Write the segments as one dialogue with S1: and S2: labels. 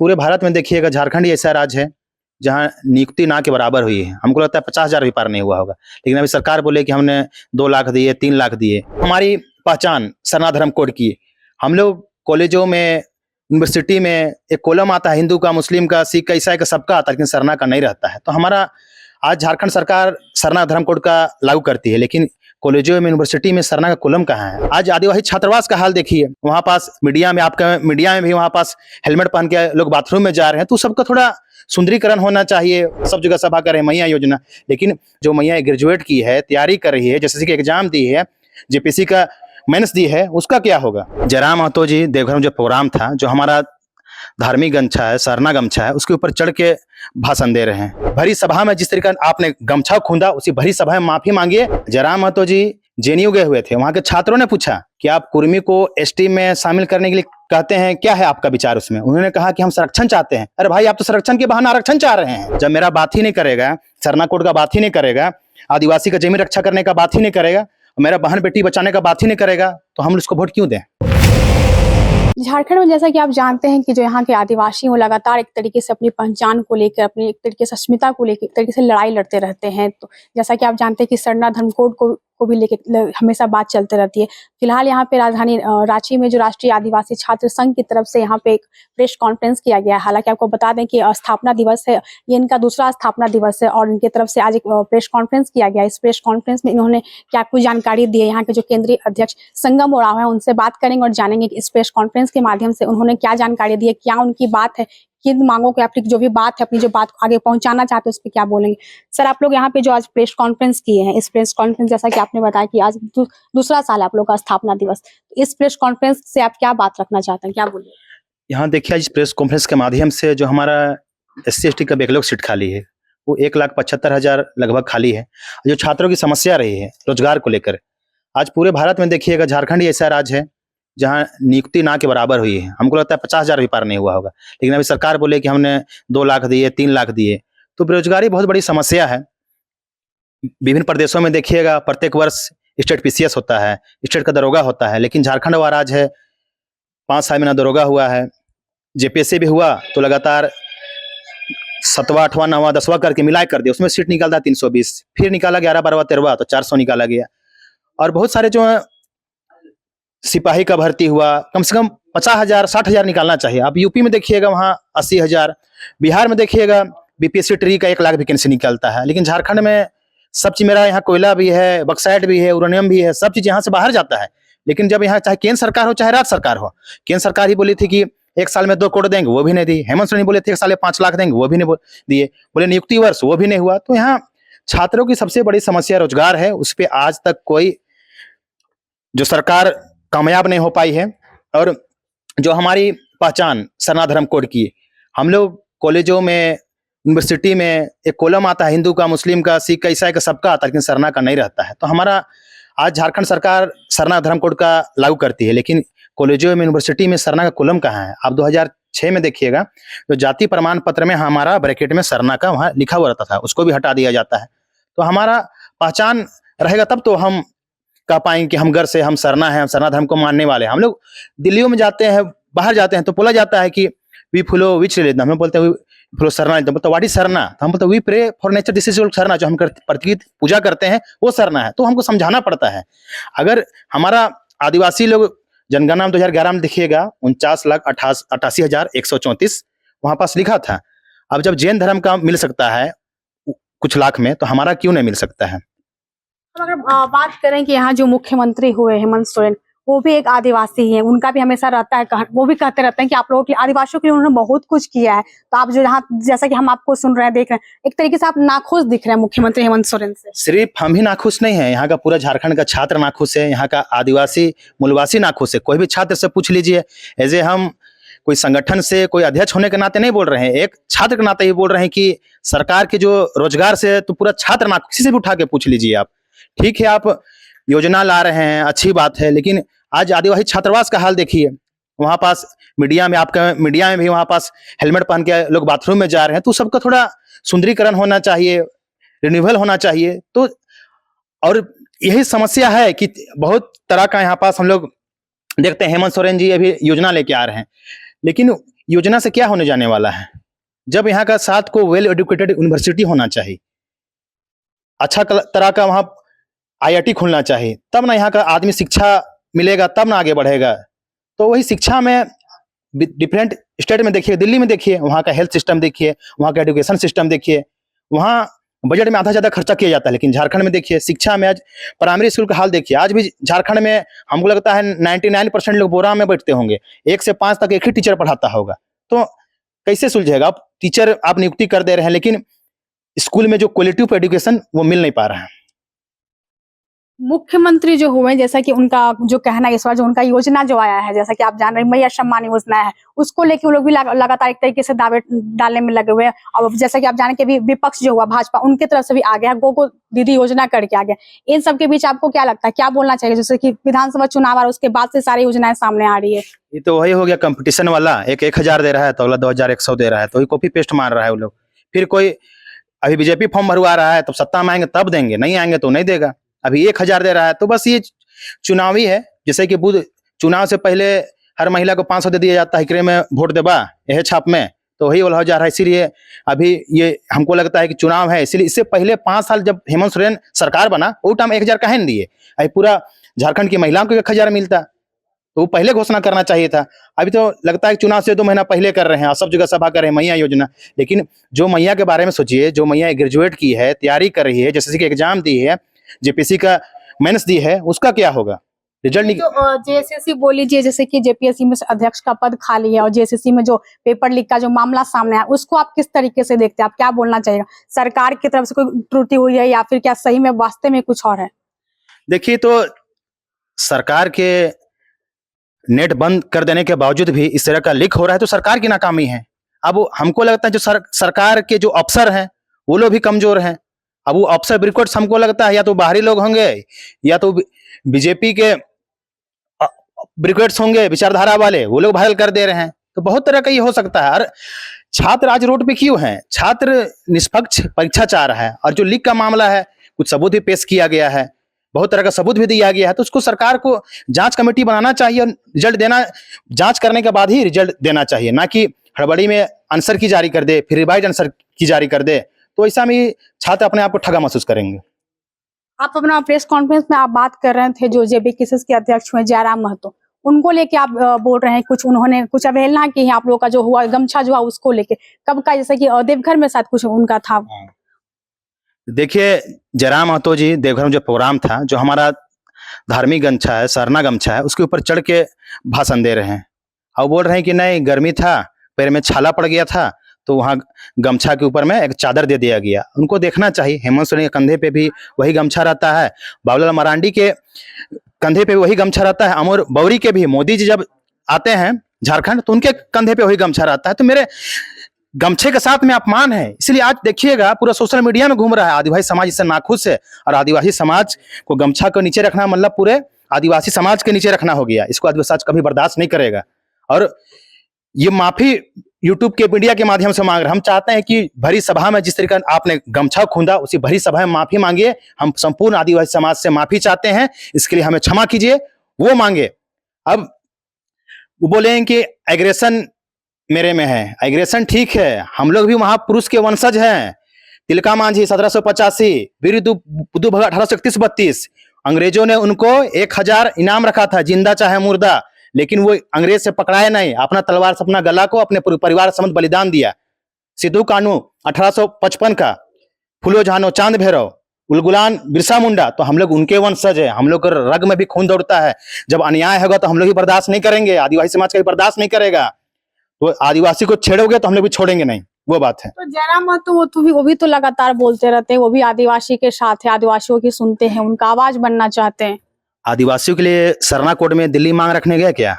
S1: पूरे भारत में देखिएगा, झारखंड ही ऐसा राज्य है जहाँ नियुक्ति ना के बराबर हुई है। हमको लगता है 50,000 भी पार नहीं हुआ होगा, लेकिन अभी सरकार बोले कि हमने 2 लाख दिए, 3 लाख दिए। हमारी पहचान सरना धर्म कोड की। हम लोग कॉलेजों में, यूनिवर्सिटी में एक कॉलम आता है, हिंदू का, मुस्लिम का, सिख का, ईसाई का, सबका आता है, लेकिन सरना का नहीं रहता है। तो हमारा आज झारखंड सरकार सरना धर्म कोड का लागू करती है, लेकिन कॉलेजों में, यूनिवर्सिटी में सरना का कॉलम कहाँ है? आज आदिवासी छात्रावास का हाल देखिए, वहाँ पास मीडिया में भी वहाँ पास हेलमेट पहन के लोग बाथरूम में जा रहे हैं। तो सबका थोड़ा सुंदरीकरण होना चाहिए। सब जगह सभा कर रहे हैं मैया योजना, लेकिन जो मैया ग्रेजुएट की है, तैयारी कर रही है, जैसे कि एग्जाम दी है, जेपीसी का मेंस दी है, उसका क्या होगा? जयराम महतो जी देवघर में जो प्रोग्राम था, जो हमारा धार्मिक गमछा है, सरना गमछा है, उसके ऊपर चढ़ के भाषण दे रहे हैं। भरी सभा में जिस तरीके आपने गमछा खूंदा, उसी भरी सभा में माफी मांगिए। जयराम महतो जी जेएनयू गए हुए थे, वहां के छात्रों ने पूछा कि आप कुर्मी को एसटी में शामिल करने के लिए कहते हैं, क्या है आपका विचार उसमें? उन्होंने कहा कि हम संरक्षण चाहते हैं। अरे भाई, आप तो संरक्षण के बहाने आरक्षण चाह रहे हैं। जब मेरा बात ही नहीं करेगा, सरना कोड का बात ही नहीं करेगा, आदिवासी का जमीन रक्षा करने का बात ही नहीं करेगा, मेरा बहन बेटी बचाने का बात ही नहीं करेगा, तो हम उसको वोट क्यों दें?
S2: झारखंड में जैसा कि आप जानते हैं कि जो यहाँ के आदिवासी वो लगातार एक तरीके से अपनी पहचान को लेकर, अपनी एक तरीके से अस्मिता को लेकर एक तरीके से लड़ाई लड़ते रहते हैं। तो जैसा कि आप जानते हैं कि सरना धर्म कोड को भी लेकर हमेशा बात चलते रहती है। फिलहाल यहाँ पे राजधानी रांची में जो राष्ट्रीय आदिवासी छात्र संघ की तरफ से यहाँ पे एक प्रेस कॉन्फ्रेंस किया गया है। हालांकि आपको बता दें कि स्थापना दिवस है, ये इनका दूसरा स्थापना दिवस है और इनकी तरफ से आज एक प्रेस कॉन्फ्रेंस किया गया। इस प्रेस कॉन्फ्रेंस में इन्होंने क्या कुछ जानकारी दी है, यहाँ के जो केंद्रीय अध्यक्ष संगम उरांव है, उनसे बात करेंगे और जानेंगे कि इस प्रेस कॉन्फ्रेंस के माध्यम से उन्होंने क्या जानकारी दी है, क्या उनकी बात है, किन मांगों को, अपनी जो भी बात है, अपनी जो बात को आगे पहुंचाना चाहते हैं उस पर क्या बोलेंगे। सर, आप लोग यहाँ पे जो आज प्रेस कॉन्फ्रेंस किए हैं, इस प्रेस कॉन्फ्रेंस जैसा कि आपने बताया कि आज दूसरा साल है आप लोग का स्थापना दिवस, तो इस प्रेस कॉन्फ्रेंस से आप क्या बात रखना चाहते हैं, क्या बोलिए?
S1: यहाँ देखिए, इस प्रेस कॉन्फ्रेंस के माध्यम से जो हमारा SC/ST का बैकलॉग सीट खाली है, वो 1,75,000 लगभग खाली है। जो छात्रों की समस्या रही है रोजगार को लेकर, आज पूरे भारत में देखिएगा, झारखंड ही ऐसा राज्य है जहाँ नियुक्ति ना के बराबर हुई है। हमको लगता है 50,000 भी पार नहीं हुआ होगा, लेकिन अभी सरकार बोले कि हमने 2 लाख दिए, 3 लाख दिए। तो बेरोजगारी बहुत बड़ी समस्या है। विभिन्न प्रदेशों में देखिएगा, प्रत्येक वर्ष स्टेट PCS होता है, स्टेट का दरोगा होता है, लेकिन झारखंड वह राज्य है 5 साल में ना दरोगा हुआ है। जेपीएससी भी हुआ तो लगातार 7वां 8वां 9वां 10वां करके मिलाए कर दिया, उसमें सीट निकालता है 320, फिर निकाला 11 12 13 तो 400 निकाला गया। और बहुत सारे जो है, सिपाही का भर्ती हुआ, कम से कम 50,000 60,000 निकालना चाहिए। आप यूपी में देखिएगा, वहाँ 80,000, बिहार में देखिएगा BPSC ट्री का 1 लाख वैकेंसी निकलता है, लेकिन झारखंड में सब चीज, मेरा यहाँ कोयला भी है, बक्साइट भी है, यूरेनियम भी है, सब चीज यहाँ से बाहर जाता है। लेकिन जब यहाँ चाहे केंद्र सरकार हो चाहे राज्य सरकार हो, केंद्र सरकार ही बोली थी कि 1 साल में 2 करोड़ देंगे, वो भी नहीं दी। हेमंत सोरेन बोले थे 1 साल में 5 लाख देंगे, वो भी नहीं दिए। बोले नियुक्ति वर्ष, वो भी नहीं हुआ। तो यहाँ छात्रों की सबसे बड़ी समस्या रोजगार है, उस पर आज तक कोई जो सरकार कामयाब नहीं हो पाई है। और जो हमारी पहचान सरना धर्म कोड की, हम लोग कॉलेजों में, यूनिवर्सिटी में एक कॉलम आता है, हिंदू का, मुस्लिम का, सिख का, ईसाई का, सबका आता है, लेकिन सरना का नहीं रहता है। तो हमारा आज झारखंड सरकार सरना धर्म कोड का लागू करती है, लेकिन कॉलेजों में, यूनिवर्सिटी में सरना का कॉलम कहाँ है? आप 2006 में देखिएगा, तो जाति प्रमाण पत्र में हमारा ब्रैकेट में सरना का वहाँ लिखा हुआ रहता था, उसको भी हटा दिया जाता है। तो हमारा पहचान रहेगा तब तो हम कह पाएंगे कि हम गर्व से हम सरना है, हम सरना धर्म को मानने वाले हैं। हम लोग दिल्लियों में जाते हैं, बाहर जाते हैं, तो बोला जाता है कि वी फॉलो विच रिलीजन, हम बोलते हैं फॉलो सरना, तो व्हाट इज सरना? तो हम बोलते हैं we pray for nature, this is Sarna, जो हम प्रतिगीत पूजा करते हैं वो सरना है। तो हमको समझाना पड़ता है। अगर हमारा आदिवासी लोग जनगणना 2011 में देखिएगा 49,88,134 वहां पास लिखा था। अब जब जैन धर्म का मिल सकता है कुछ लाख में, तो हमारा क्यों नहीं मिल सकता है?
S2: अगर बात करें कि यहाँ जो मुख्यमंत्री हुए हेमंत सोरेन, वो भी एक आदिवासी हैं, उनका भी हमेशा रहता है, वो भी कहते रहते हैं कि आप लोगों के आदिवासियों के लिए उन्होंने बहुत कुछ किया है। तो आप जो यहाँ, जैसा कि हम आपको सुन रहे हैं, देख रहे हैं, एक तरीके से आप नाखुश दिख रहे हैं मुख्यमंत्री हेमंत सोरेन से।
S1: सिर्फ हम ही नाखुश नहीं है, यहाँ का पूरा झारखंड का छात्र नाखुश है, यहाँ का आदिवासी मूलवासी नाखुश है। कोई भी छात्र से पूछ लीजिए, एजे हम कोई संगठन से, कोई अध्यक्ष होने के नाते नहीं बोल रहे हैं, एक छात्र के नाते ही बोल रहे हैं कि सरकार के जो रोजगार से तो पूरा छात्र नाखुश। किसी से भी उठा के पूछ लीजिए आप। ठीक है, आप योजना ला रहे हैं, अच्छी बात है, लेकिन आज आदिवासी छात्रावास का हाल देखिए, वहां पास मीडिया में भी वहां पास हेलमेट पहन के लोग बाथरूम में जा रहे हैं। तो सबका थोड़ा सुंदरीकरण होना चाहिए, रिन्यूअल होना चाहिए। तो और यही समस्या है कि बहुत तरह का यहाँ पास हम लोग देखते हैं, हेमंत सोरेन जी अभी योजना लेके आ रहे हैं, लेकिन योजना से क्या होने जाने वाला है? जब यहाँ का 7 को वेल एजुकेटेड यूनिवर्सिटी होना चाहिए, अच्छा तरह का वहाँ आईआईटी खुलना चाहिए, तब ना यहाँ का आदमी शिक्षा मिलेगा, तब ना आगे बढ़ेगा। तो वही शिक्षा में डिफरेंट स्टेट में देखिए, दिल्ली में देखिए, वहाँ का हेल्थ सिस्टम देखिए, वहाँ का एजुकेशन सिस्टम देखिए, वहाँ बजट में आधा ज्यादा खर्चा किया जाता है। लेकिन झारखंड में देखिए, शिक्षा में आज प्राइमरी स्कूल का हाल देखिए, आज भी झारखंड में हमको लगता है 99% लोग बोरा में बैठते होंगे, 1 से 5 तक एक ही टीचर पढ़ाता होगा। तो कैसे सुलझेगा? आप टीचर आप नियुक्ति कर दे रहे हैं, लेकिन स्कूल में जो क्वालिटी ऑफ एजुकेशन वो मिल नहीं पा रहा है।
S2: मुख्यमंत्री जो हुए, जैसा कि उनका जो कहना है इस बार जो उनका योजना जो आया है, जैसा कि आप जान रहे हैं मैया सम्मान योजना है, उसको लेके वो लोग भी लगातार एक तरीके से दावे डालने में लगे हुए हैं। और जैसा कि आप जाने के भी विपक्ष जो हुआ भाजपा, उनके तरफ से भी आ गया, गो दीदी योजना करके आ गया। इन सब के बीच आपको क्या लगता है, क्या बोलना चाहिए? जैसे कि विधानसभा चुनाव और उसके बाद से सारी योजनाएं सामने आ रही है।
S1: ये तो वही हो गया कंपटीशन वाला, एक 1000 दे रहा है तो अगला 2100 दे रहा है, तो वही कॉपी पेस्ट मार रहा है वो लोग। फिर कोई अभी बीजेपी फॉर्म भरवा रहा है, तो सत्ता में आएंगे तब देंगे, नहीं आएंगे तो नहीं देगा। अभी 1000 दे रहा है, तो बस ये चुनावी है। जैसे कि बुध चुनाव से पहले हर महिला को 500 दे दिया जाता है, इकरे में वोट देबा यह छाप में, तो वही वाला हो जा रहा है। इसीलिए अभी ये हमको लगता है कि चुनाव है, इसलिए इससे पहले 5 साल जब हेमंत सोरेन सरकार बना, वो टाइम 1000 कहे नहीं दिए, अभी पूरा झारखंड की महिलाओं को 1000 मिलता, तो वो पहले घोषणा करना चाहिए था। अभी तो लगता है कि चुनाव से 2 महीना पहले कर रहे हैं और सब जगह सभा कर रहे हैं मैया योजना। लेकिन जो मैया के बारे में सोचिए, जो मैया ग्रेजुएट की है, तैयारी कर रही है, जैसे कि एग्जाम दी है, जेपीएससी का मेंस दी है, उसका क्या होगा? रिजल्ट नहीं।
S2: तो जेएसएससी बोल लीजिए, जैसे कि जेपीएससी में अध्यक्ष का पद खाली है और जेएसएससी में जो पेपर लीक का जो मामला सामने आया, उसको आप किस तरीके से देखते हैं? आप क्या बोलना चाहिएगा? सरकार की तरफ से कोई त्रुटि हुई है या फिर क्या सही में वास्तव में कुछ और है?
S1: देखिए, तो सरकार के नेट बंद कर देने के बावजूद भी इस तरह का लीक हो रहा है, तो सरकार की नाकामी है। अब हमको लगता है जो सरकार के जो अफसर हैं वो लोग भी कमजोर हैं। अब वो अफसर ब्रिकोट्स हमको लगता है या तो बाहरी लोग होंगे या तो बीजेपी के ब्रिकेट्स होंगे विचारधारा वाले, वो लोग वायरल कर दे रहे हैं। तो बहुत तरह का ये हो सकता है। और छात्र आज रोड पे क्यों हैं? छात्र निष्पक्ष परीक्षा चाह रहा है, और जो लीक का मामला है कुछ सबूत भी पेश किया गया है, बहुत तरह का सबूत भी दिया गया है, तो उसको सरकार को जांच कमेटी बनाना चाहिए और रिजल्ट देना, जांच करने के बाद ही रिजल्ट देना चाहिए, ना कि हड़बड़ी में आंसर की जारी कर दे, फिर रिवाइज आंसर की जारी कर दे। तो ऐसा में छात्र अपने आप को ठगा महसूस करेंगे।
S2: आप अपना प्रेस कॉन्फ्रेंस में आप बात कर रहे थे, जो जेबीकेएसएस के अध्यक्ष हुए जयराम महतो, उनको लेके आप बोल रहे हैं कुछ उन्होंने कुछ अवहेलना की है आप लोगों का जो हुआ गमछा जो हुआ उसको लेके, कब का? जैसे कि देवघर में शायद कुछ उनका था।
S1: देखिए, जयराम महतो जी देवघर में जो प्रोग्राम था, जो हमारा धार्मिक गमछा है, सरना गमछा है, उसके ऊपर चढ़ के भाषण दे रहे हैं और बोल रहे हैं कि नहीं गर्मी था, पैर में छाला पड़ गया था, तो वहाँ गमछा के ऊपर में एक चादर दे दिया गया। उनको देखना चाहिए, हेमंत सोरेन के कंधे पे भी वही गमछा रहता है, बाबूलाल मरांडी के कंधे पे वही गमछा रहता है, अमर बौरी के भी, मोदी जी जब आते हैं झारखंड तो उनके कंधे पे वही गमछा रहता है। तो मेरे गमछे के साथ में अपमान है। इसलिए आज देखिएगा पूरा सोशल मीडिया में घूम रहा है, आदिवासी समाज इससे नाखुश है, और आदिवासी समाज को गमछा को नीचे रखना मतलब पूरे आदिवासी समाज के नीचे रखना हो गया। इसको आदिवासी समाज कभी बर्दाश्त नहीं करेगा। और ये माफी यूट्यूब के मीडिया के माध्यम से मांग रहे हैं। हम चाहते हैं कि भरी सभा में जिस तरीके आपने गमछा खूंदा, उसी भरी सभा में माफी मांगिए। हम संपूर्ण आदिवासी समाज से माफी चाहते हैं, इसके लिए हमें क्षमा कीजिए, वो मांगे। अब वो बोले कि एग्रेशन मेरे में है, एग्रेशन ठीक है, हम लोग भी महापुरुष के वंशज हैं। तिलका मांझी 1785, वीर बुद्धू भगत 1831-32, अंग्रेजों ने उनको 1000 इनाम रखा था, जिंदा चाहे मुर्दा, लेकिन वो अंग्रेज से पकड़ाए नहीं, अपना तलवार से अपना गला को अपने परिवार समेत बलिदान दिया। सिद्धू कानू 1855 का, फूलो झानो चांद भैरव, उलगुलान बिरसा मुंडा, तो हम लोग उनके वंशज है, हम लोग के रग में भी खून दौड़ता है। जब अन्याय होगा तो हम लोग भी बर्दाश्त नहीं करेंगे, आदिवासी समाज का भी बर्दाश्त नहीं करेगा। तो आदिवासी को छेड़ोगे तो हम लोग भी छोड़ेंगे नहीं, वो बात है।
S2: तो जयराम महतो वो भी तो लगातार बोलते रहते हैं, वो भी आदिवासी के साथ है, आदिवासियों की सुनते हैं, उनका आवाज बनना चाहते हैं।
S1: आदिवासियों के लिए सरना कोड में दिल्ली मांग रखने गए क्या?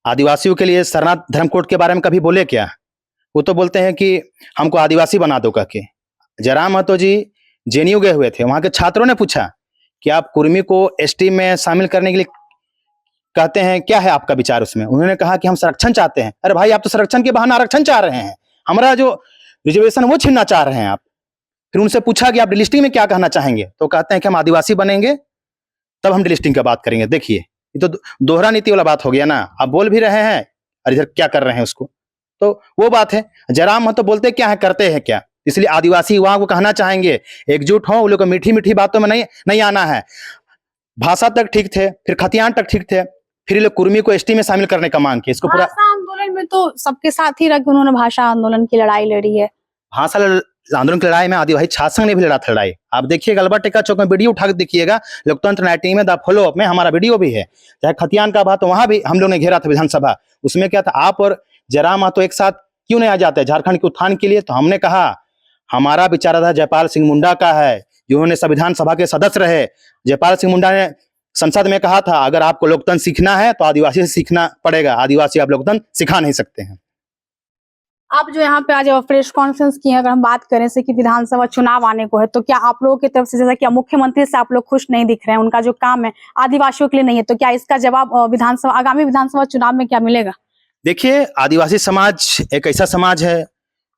S1: आदिवासियों के लिए सरना धर्म कोड के बारे में कभी बोले क्या? वो तो बोलते हैं कि हमको आदिवासी बना दो करके। जयराम महतो जी जेएनयू गए हुए थे, वहां के छात्रों ने पूछा कि आप कुर्मी को एसटी में शामिल करने के लिए कहते हैं, क्या है आपका विचार उसमें? उन्होंने कहा कि हम संरक्षण चाहते हैं। अरे भाई, आप तो संरक्षण के बहाने आरक्षण चाह रहे हैं, हमारा जो रिजर्वेशन वो छीनना चाह रहे हैं आप। फिर उनसे पूछा कि आप डिलिस्टिंग में क्या कहना चाहेंगे, तो कहते हैं कि हम आदिवासी बनेंगे तब हम डिलिस्टिंग की बात करेंगे। देखिए, ये तो दोहरा नीति वाला बात हो गया ना। आप बोल भी रहे हैं, और इधर क्या कर रहे हैं उसको। तो वो बात है। जयराम महतो बोलते क्या है, करते हैं क्या। इसलिए आदिवासी युवाओं को कहना चाहेंगे, एकजुट हो, वो लोग को मीठी मीठी बातों में नहीं आना है। भाषा तक ठीक थे, फिर खतियान तक ठीक थे, फिर ये लोग कुर्मी को एसटी में शामिल करने का मांग किया। इसको पूरा
S2: भाषा आंदोलन में तो सबके साथ ही रख के उन्होंने भाषा आंदोलन की लड़ाई लड़ी है।
S1: भाषा आंदोलन की लड़ाई में आदिवासी छात्र संघ ने भी लड़ा था लड़ाई। आप देखिएगा गलबा टेका चौक में वीडियो उठा के देखिएगा, लोकतंत्र 19 में द फॉलो अप में हमारा वीडियो भी है। चाहे खतियान का बात, तो वहां भी हम लोग ने घेरा था विधानसभा। उसमें क्या था, आप और जयराम महतो एक साथ क्यों नहीं आ जाते झारखंड के उत्थान के लिए। तो हमने कहा हमारा विचारधारा जयपाल सिंह मुंडा का है, जिन्होंने संविधान सभा के सदस्य रहे। जयपाल सिंह मुंडा ने संसद में कहा था, अगर आपको लोकतंत्र सीखना है तो आदिवासी से सीखना पड़ेगा, आदिवासी आप लोकतंत्र सिखा नहीं सकते हैं।
S2: आप जो यहाँ पे आज प्रेस कॉन्फ्रेंस की है, अगर हम बात करें से कि विधानसभा चुनाव आने को है, तो क्या आप लोगों की तरफ से, जैसा कि मुख्यमंत्री से आप लोग खुश नहीं दिख रहे हैं, उनका जो काम है आदिवासियों के लिए नहीं है, तो क्या इसका जवाब विधानसभा आगामी विधानसभा चुनाव में क्या मिलेगा?
S1: देखिए, आदिवासी समाज एक ऐसा समाज है,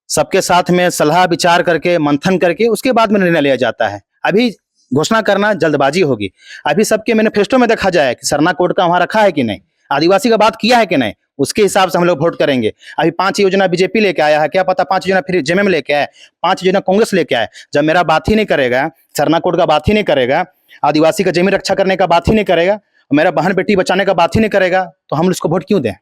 S1: सबके साथ में सलाह विचार करके मंथन करके उसके बाद में निर्णय लिया जाता है। अभी घोषणा करना जल्दबाजी होगी। अभी सबके मैनिफेस्टो में देखा जाए कि सरना कोड का वहां रखा है कि नहीं, आदिवासी का बात किया है कि नहीं, उसके हिसाब से हम लोग वोट करेंगे। अभी 5 योजना बीजेपी लेके आया है, क्या पता 5 योजना फिर जेएमएम लेके आए, 5 योजना कांग्रेस लेके आए। जब मेरा बात ही नहीं करेगा, सरना कोड का बात ही नहीं करेगा, आदिवासी का जमीन रक्षा करने का बात ही नहीं करेगा, मेरा बहन बेटी बचाने का बात ही नहीं करेगा, तो हम उसको वोट क्यों दें।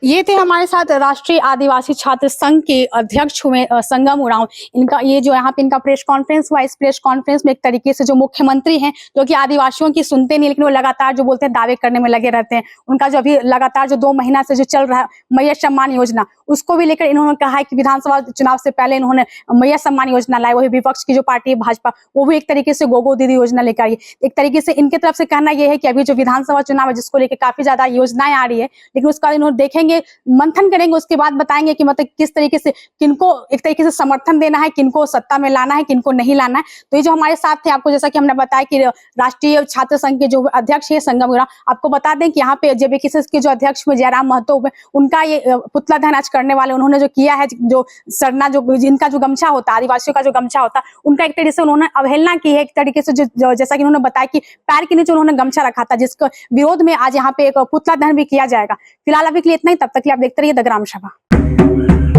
S2: ये थे हमारे साथ राष्ट्रीय आदिवासी छात्र संघ के अध्यक्ष हुए संगम उरांव। इनका ये जो यहाँ पे इनका प्रेस कॉन्फ्रेंस हुआ, इस प्रेस कॉन्फ्रेंस में एक तरीके से जो मुख्यमंत्री हैं, जो कि आदिवासियों की सुनते नहीं, लेकिन वो लगातार जो बोलते हैं दावे करने में लगे रहते हैं। उनका जो अभी लगातार जो 2 महीना से जो चल रहा है मैया सम्मान योजना, उसको भी लेकर इन्होंने कहा है कि विधानसभा चुनाव से पहले इन्होंने मैया सम्मान योजना लाई। वही विपक्ष की जो पार्टी है भाजपा, वो भी एक तरीके से गोगो दीदी योजना लेकर आई। एक तरीके से इनके तरफ से कहना यह है कि अभी जो विधानसभा चुनाव है, जिसको लेकर काफी ज्यादा योजनाएं आ रही है, लेकिन उसका इन्होंने देखेंगे, मंथन करेंगे, उसके बाद बताएंगे कि मतलब किस तरीके से किनको एक तरीके से समर्थन देना है, किनको सत्ता में लाना है, किनको नहीं लाना है। तो ये जो हमारे साथ थे, आपको जैसा कि हमने बताया कि राष्ट्रीय छात्र संघ के जो अध्यक्ष है संगम उरांव, आपको बता दें कि यहाँ पे जेबीकेएस के जो अध्यक्ष हुए जयराम महतो, उनका ये पुतला दहन आज करने वाले उन्होंने जो किया है, जो सरना जो जिनका जो गमछा होता, आदिवासियों का जो गमछा होता, उनका एक तरीके से उन्होंने अवहेलना की है। एक तरीके से जो जैसा कि उन्होंने बताया कि पैर के नीचे उन्होंने गमछा रखा था, जिसके विरोध में आज यहाँ पे एक पुतला दहन भी किया जाएगा। फिलहाल अभी के लिए इतना ही, तब तक के लिए आप देखते रहिए द ग्राम सभा।